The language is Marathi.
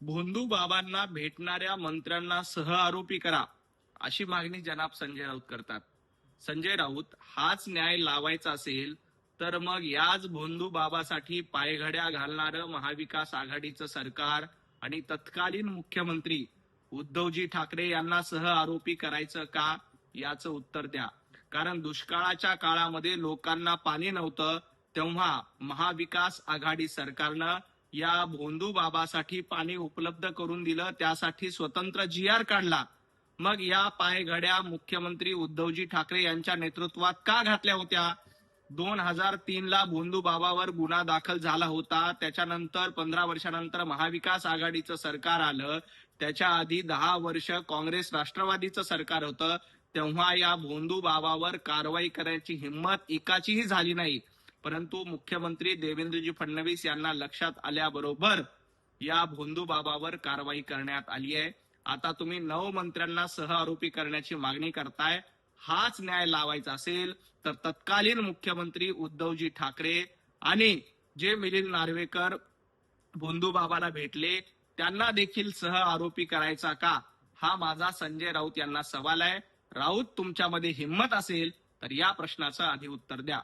भोंदू बाबांना भेटणाऱ्या मंत्र्यांना सहआरोपी करा, अशी मागणी जनाब संजय राऊत करतात. संजय राऊत हाच न्याय लावायचा असेल तर मग याच भोंदू बाबासाठी पायघड्या घालणारं महाविकास आघाडीचं सरकार आणि तत्कालीन मुख्यमंत्री उद्धवजी ठाकरे यांना सहआरोपी करायचं का, याचं उत्तर द्या. कारण दुष्काळाच्या काळामध्ये लोकांना पाणी नव्हतं, तेव्हा महाविकास आघाडी सरकारनं या भोंदू बाबासाठी पाणी उपलब्ध करून दिलं, त्यासाठी स्वतंत्र जी.आर. काढला. मग या पायघड्या मुख्यमंत्री उद्धवजी ठाकरे यांच्या नेतृत्वात का घातल्या होत्या? 2003 ला भोंदू बाबावर गुन्हा दाखल झाला होता. त्याच्यानंतर 15 वर्षानंतर महाविकास आघाडीचं सरकार आलं. त्याच्या आधी 10 वर्ष काँग्रेस राष्ट्रवादीचं सरकार होतं. तेव्हा या भोंदू बाबावर कारवाई करायची हिंमत एकाचीही झाली नाही. परंतु मुख्यमंत्री देवेंद्रजी फडणवीस यांना लक्षात आल्याबरोबर या भोंदू बाबावर कारवाई करण्यात आली आहे. आता तुम्ही 9 मंत्र्यांना सहआरोपी करण्याची मागणी करताय. हाच न्याय लावायचा असेल तर तत्कालीन मुख्यमंत्री उद्धवजी ठाकरे आणि जे मिलिंद नार्वेकर भोंदू बाबाला भेटले त्यांना देखील सहआरोपी करायचा का, हा माझा संजय राऊत यांना सवाल आहे. राऊत, तुमच्यामध्ये हिंमत असेल तर या प्रश्नाचं आधी उत्तर द्या.